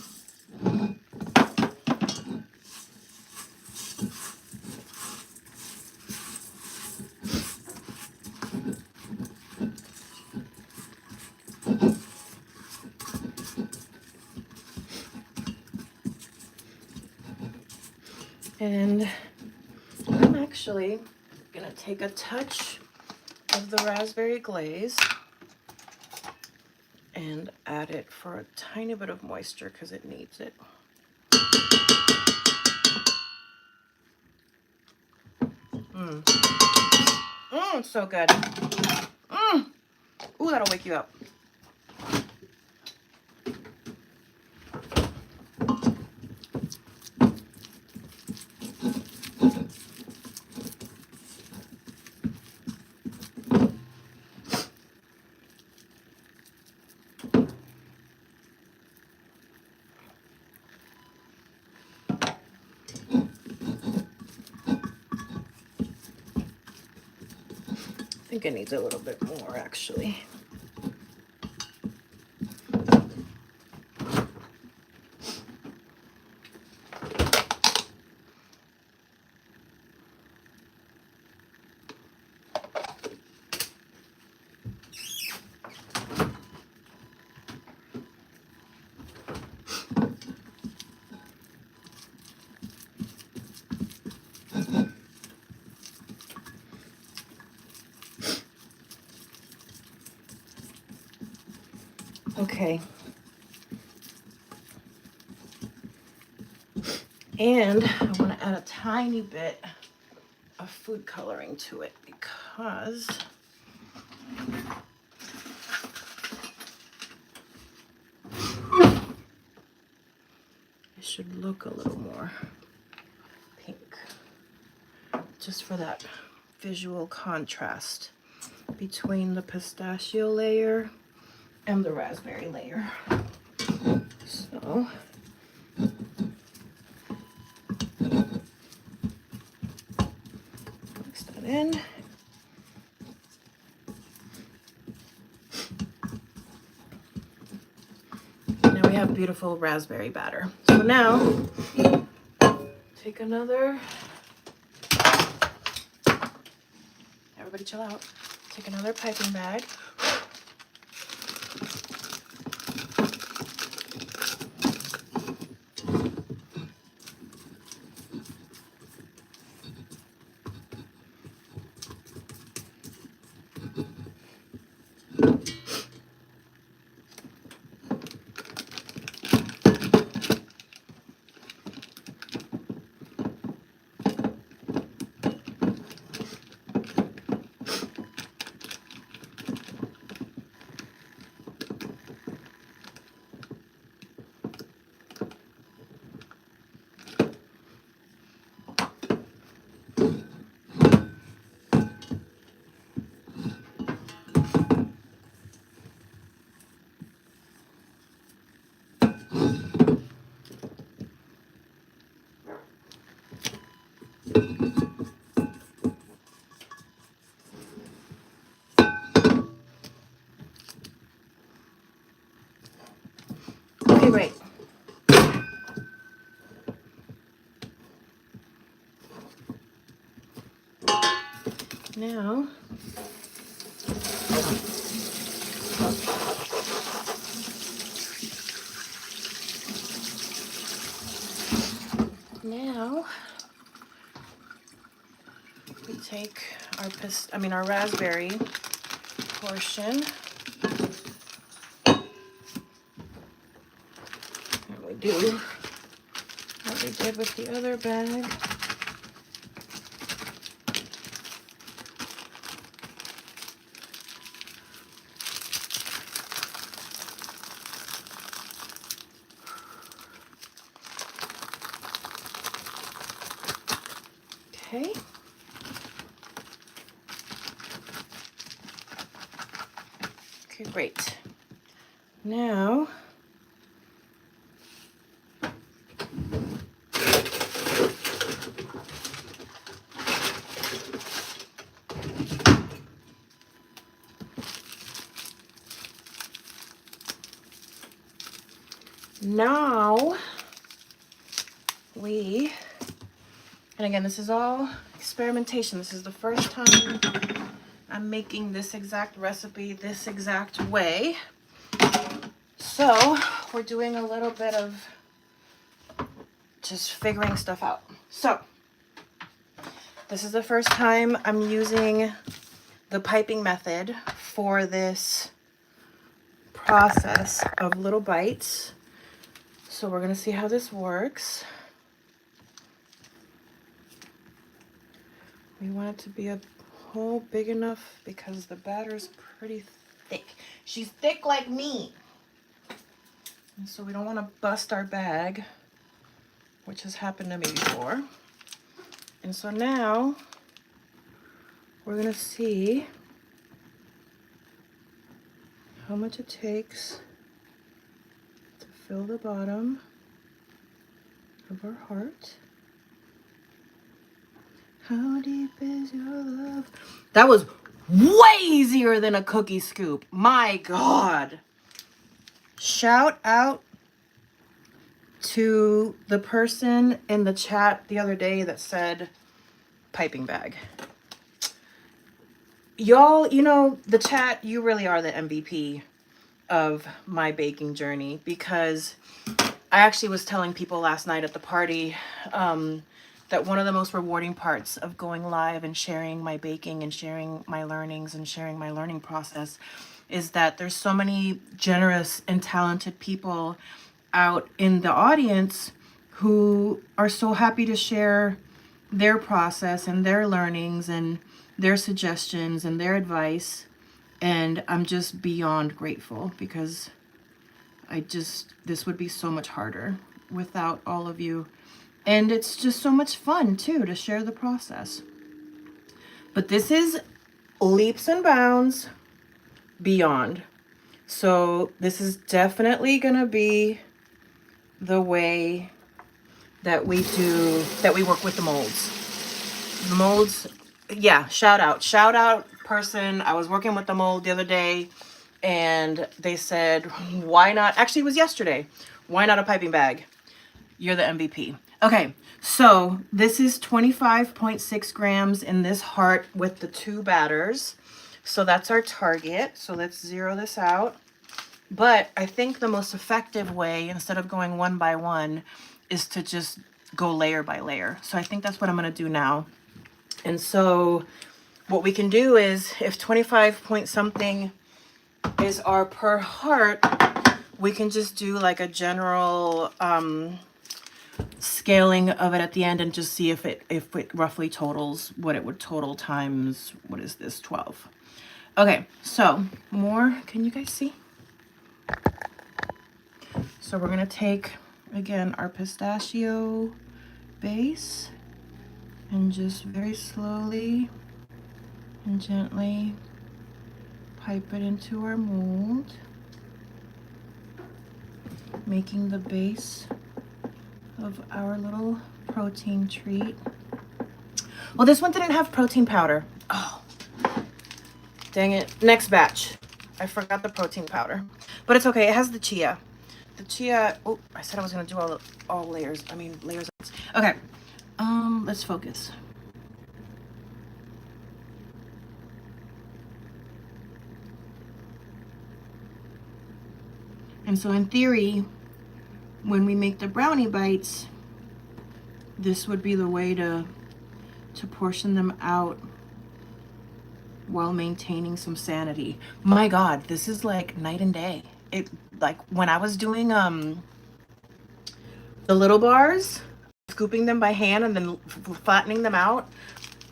And I'm actually gonna take a touch of the raspberry glaze and add it for a tiny bit of moisture because it needs it. It's so good. Ooh, that'll wake you up. I think it needs a little bit more, actually. Okay. And I want to add a tiny bit of food coloring to it because it should look a little more just for that visual contrast between the pistachio layer and the raspberry layer. So mix that in. Now we have beautiful raspberry batter. So now take another, everybody chill out. Take another piping bag. Okay, great. Now, we take our raspberry portion, and we do what we did with the other bag. Okay. Okay, great. Now, and again, this is all experimentation. This is the first time I'm making this exact recipe this exact way. So we're doing a little bit of just figuring stuff out. So this is the first time I'm using the piping method for this process of little bites. So we're gonna see how this works. We want it to be a hole big enough because the batter's pretty thick. She's thick like me. And so we don't want to bust our bag, which has happened to me before. And so now we're gonna see how much it takes to fill the bottom of our heart. How deep is your love? That was way easier than a cookie scoop. My God. Shout out to the person in the chat the other day that said piping bag. Y'all, you know, the chat, you really are the MVP of my baking journey, because I actually was telling people last night at the party that one of the most rewarding parts of going live and sharing my baking and sharing my learnings and sharing my learning process is that there's so many generous and talented people out in the audience who are so happy to share their process and their learnings and their suggestions and their advice. And I'm just beyond grateful, because this would be so much harder without all of you. And it's just so much fun too to share the process. But this is leaps and bounds beyond. So this is definitely gonna be the way that we work with the molds. The molds, yeah, shout out person. I was working with the mold the other day and they said, why not? Actually, it was yesterday. Why not a piping bag? You're the MVP. Okay, so this is 25.6 grams in this heart with the 2 batters. So that's our target. So let's zero this out. But I think the most effective way, instead of going one by one, is to just go layer by layer. So I think that's what I'm gonna do now. And so what we can do is, if 25 point something is our per heart, we can just do like a general scaling of it at the end and just see if it roughly totals what it would total times, what is this, 12. Okay, so more, can you guys see? So we're gonna take, again, our pistachio base and just very slowly and gently pipe it into our mold, making the base of our little protein treat. Well, this one didn't have protein powder. Oh, dang it. Next batch. I forgot the protein powder. But it's okay. It has the chia. The chia, oh, I said I was going to do all layers. I mean, layers. Okay. Let's focus. And so in theory, when we make the brownie bites, this would be the way to portion them out while maintaining some sanity. My God, this is like night and day. It, like when I was doing the little bars, scooping them by hand and then flattening them out,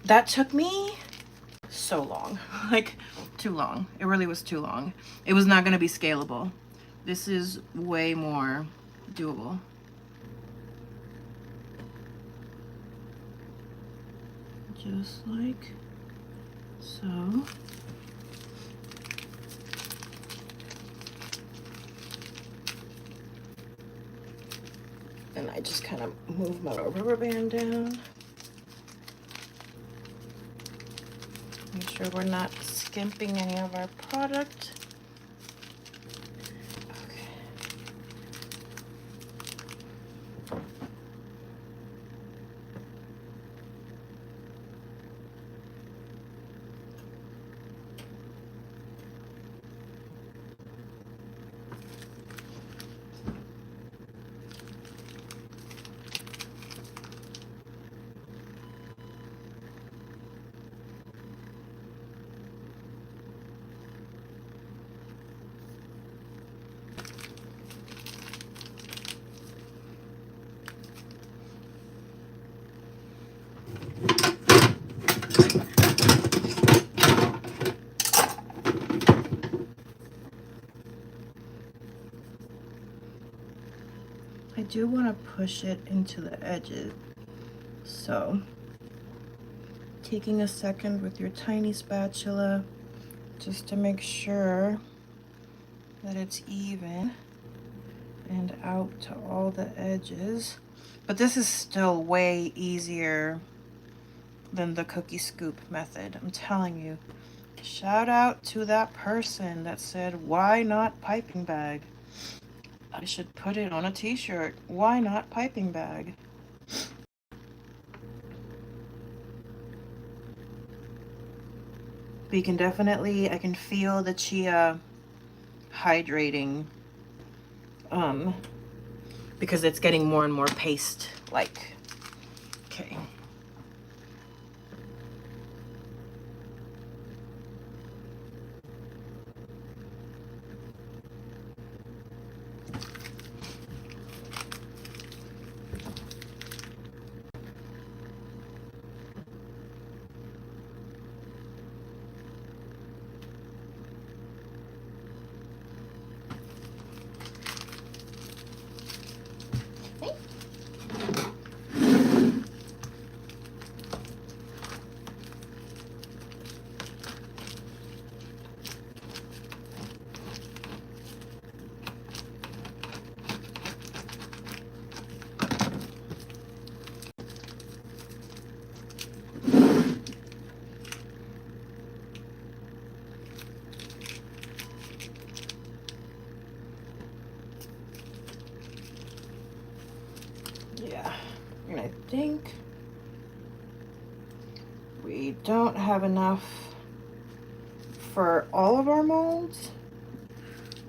that took me so long. Like too long. It really was too long. It was not going to be scalable. This is way more doable. Just like so. And I just kind of move my rubber band down. Make sure we're not skimping any of our product. I do want to push it into the edges. So, taking a second with your tiny spatula just to make sure that it's even and out to all the edges. But this is still way easier than the cookie scoop method. I'm telling you. Shout out to that person that said, why not piping bag? I should put it on a t-shirt. Why not piping bag? But you can definitely, I can feel the chia hydrating because it's getting more and more paste like. Okay. think we don't have enough for all of our molds,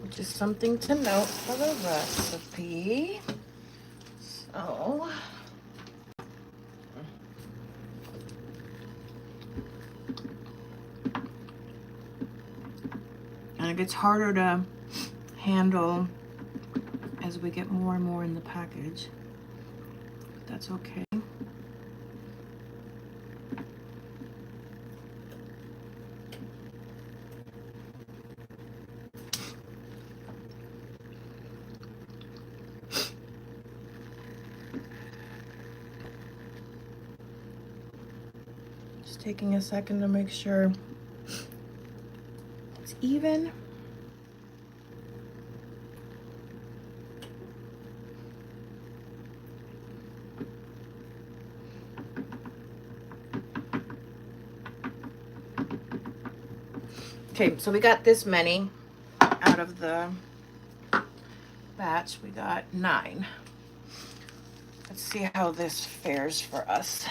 which is something to note for the recipe. So and it gets harder to handle as we get more and more in the package. But that's okay. Just taking a second to make sure it's even. Okay, so we got this many out of the batch. We got 9. Let's see how this fares for us.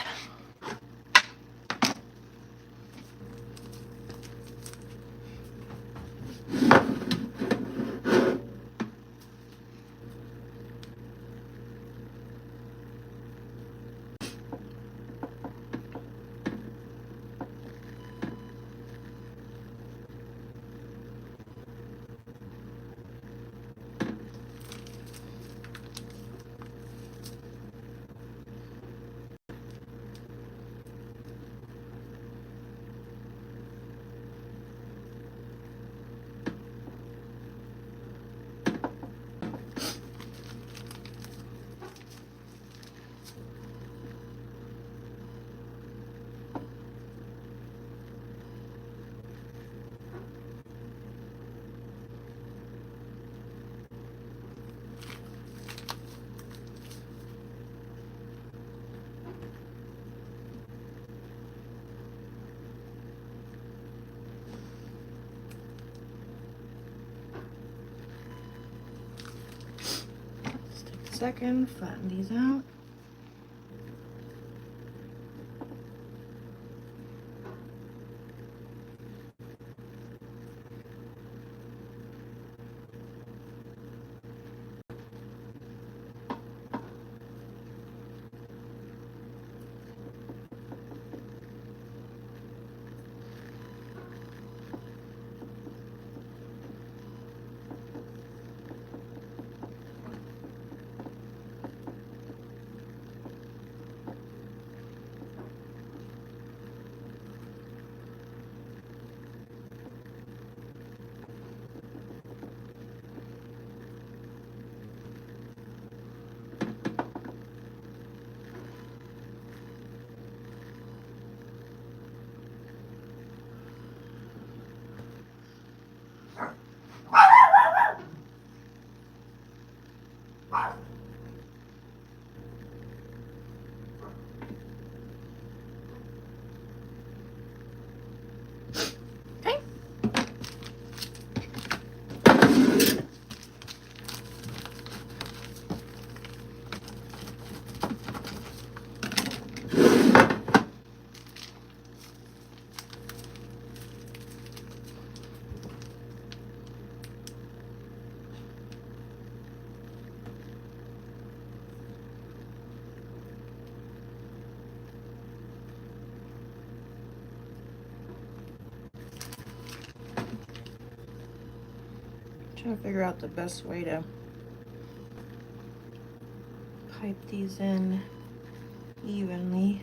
Second, flatten these out. Okay. Trying to figure out the best way to pipe these in evenly.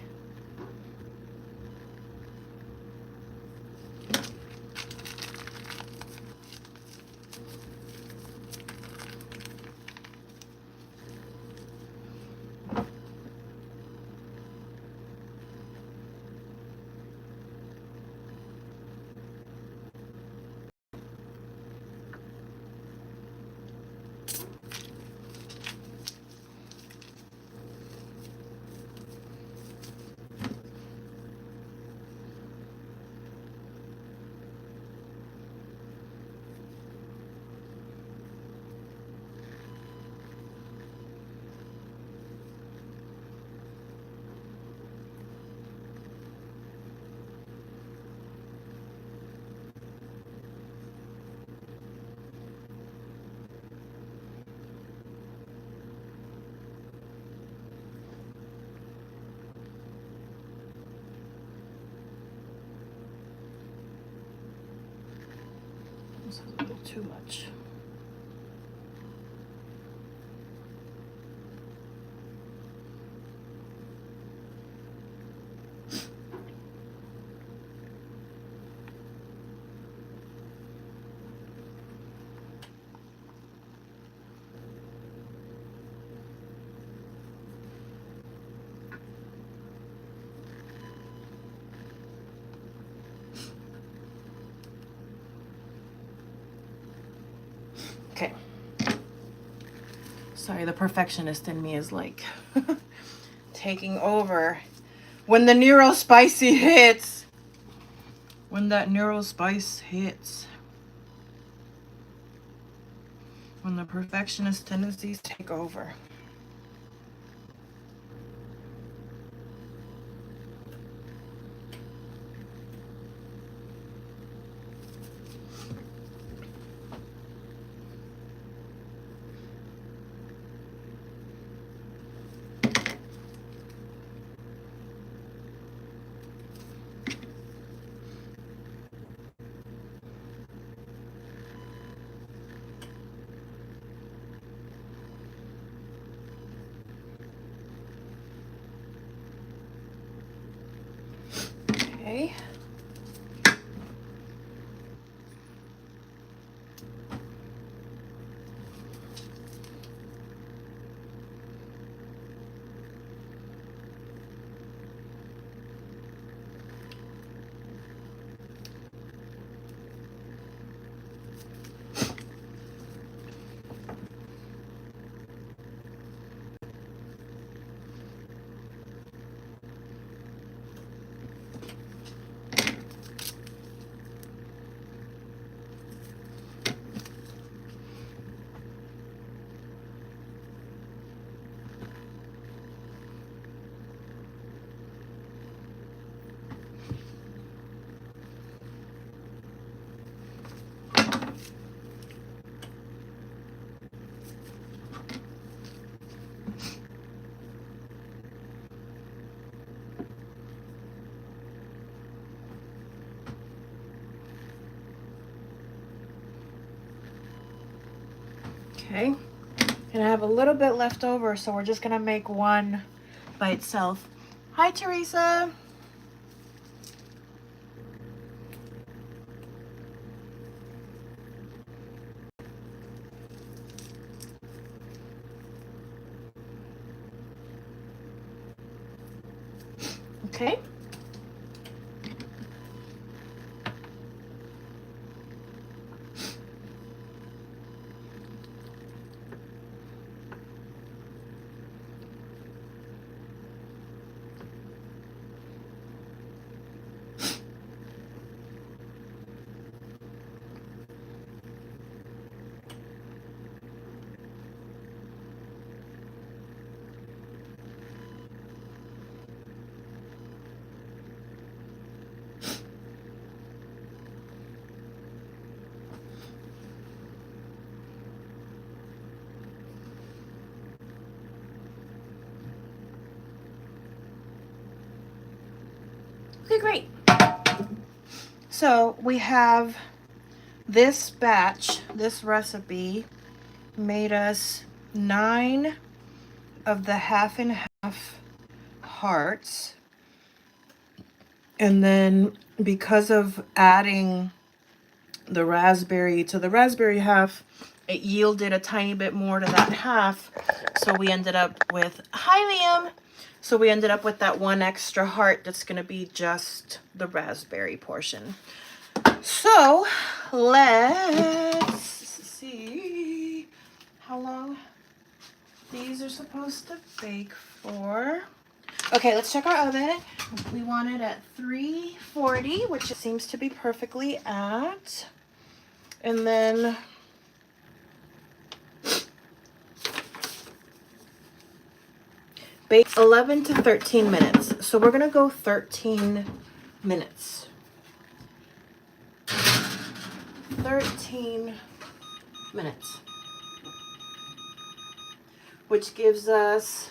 This is a little too much. Okay. Sorry, the perfectionist in me is like taking over. When the neuro spicy hits. When that neuro spice hits. When the perfectionist tendencies take over. Okay. Okay. And I have a little bit left over, so we're just gonna make one by itself. Hi, Teresa. Okay. Okay, great. So we have this batch, this recipe made us 9 of the half and half hearts. And then because of adding the raspberry to the raspberry half, it yielded a tiny bit more to that half. So we ended up with, hi Liam. So we ended up with that 1 extra heart that's gonna be just the raspberry portion. So let's see how long these are supposed to bake for. Okay, let's check our oven. We want it at 340, which it seems to be perfectly at. And then bake 11 to 13 minutes. So we're gonna go 13 minutes. 13 minutes. Which gives us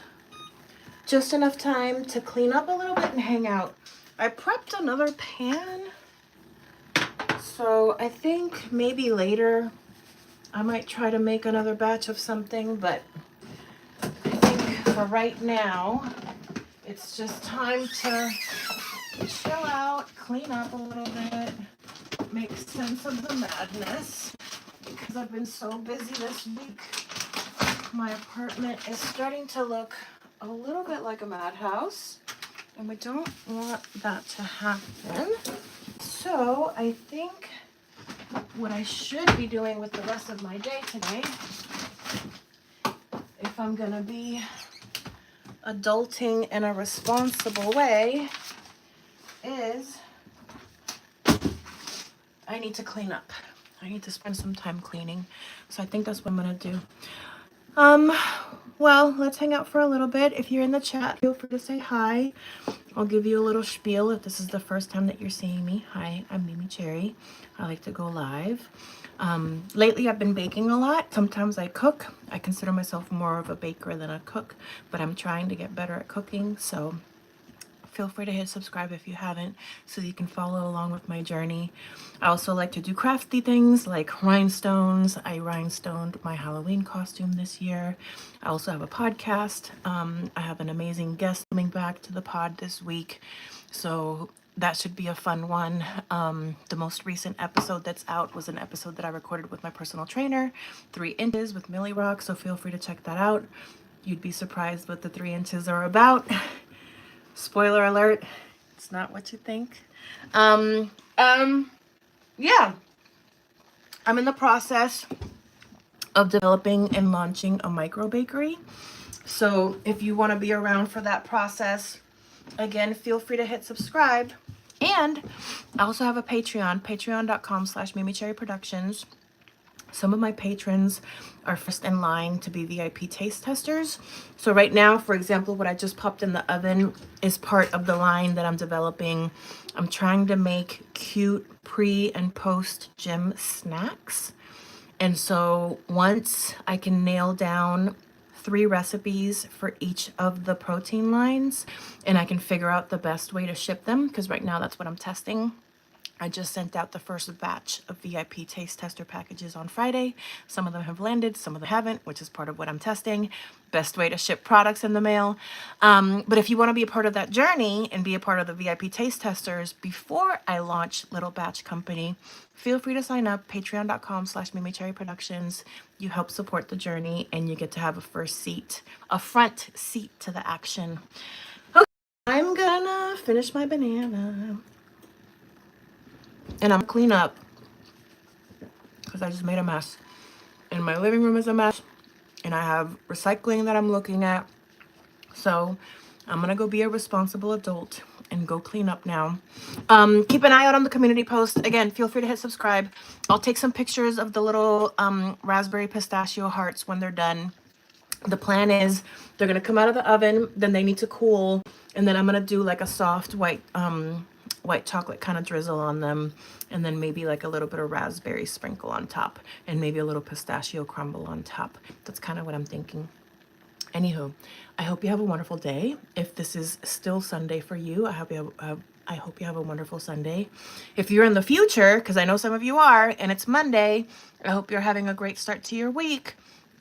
just enough time to clean up a little bit and hang out. I prepped another pan So I think maybe later I might try to make another batch of something, but I think for right now, it's just time to chill out, clean up a little bit, make sense of the madness, because I've been so busy this week. My apartment is starting to look a little bit like a madhouse, and we don't want that to happen. So I think what I should be doing with the rest of my day today, if I'm gonna be adulting in a responsible way, is I need to clean up. I need to spend some time cleaning. So I think that's what I'm gonna do. Well, let's hang out for a little bit. If you're in the chat, feel free to say hi. I'll give you a little spiel if this is the first time that you're seeing me. Hi, I'm MeMeCherry. I like to go live. Lately, I've been baking a lot. Sometimes I cook. I consider myself more of a baker than a cook, but I'm trying to get better at cooking. So feel free to hit subscribe if you haven't, so you can follow along with my journey. I also like to do crafty things like rhinestones. I rhinestoned my Halloween costume this year. I also have a podcast. I have an amazing guest coming back to the pod this week, so that should be a fun one. The most recent episode that's out was an episode that I recorded with my personal trainer, 3 Inches with Millie Rock, so feel free to check that out. You'd be surprised what the 3 Inches are about. Spoiler alert, it's not what you think. Yeah, I'm in the process of developing and launching a micro bakery. So if you want to be around for that process, again, feel free to hit subscribe. And I also have a Patreon, patreon.com/MeMeCherry Productions. Some of my patrons are first in line to be VIP taste testers. So right now, for example, what I just popped in the oven is part of the line that I'm developing. I'm trying to make cute pre and post gym snacks. And so once I can nail down 3 recipes for each of the protein lines, and I can figure out the best way to ship them, because right now that's what I'm testing. I just sent out the first batch of VIP taste tester packages on Friday. Some of them have landed, some of them haven't, which is part of what I'm testing. Best way to ship products in the mail. But if you want to be a part of that journey and be a part of the VIP taste testers before I launch Little Batch Company, feel free to sign up, patreon.com/MeMeCherry Productions. You help support the journey and you get to have a front seat to the action. Okay, I'm gonna finish my banana. And I'm gonna clean up because I just made a mess. And my living room is a mess. And I have recycling that I'm looking at. So I'm gonna go be a responsible adult and go clean up now. Keep an eye out on the community post. Again, feel free to hit subscribe. I'll take some pictures of the little raspberry pistachio hearts when they're done. The plan is they're gonna come out of the oven, then they need to cool, and then I'm gonna do like a soft white chocolate kind of drizzle on them, and then maybe like a little bit of raspberry sprinkle on top, and maybe a little pistachio crumble on top. That's kind of what I'm thinking. Anywho, I hope you have a wonderful day. If this is still Sunday for you, I hope you have a wonderful Sunday. If you're in the future, because I know some of you are, and it's Monday, I hope you're having a great start to your week.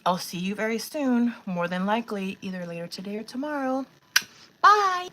I'll see you very soon, more than likely, either later today or tomorrow. Bye!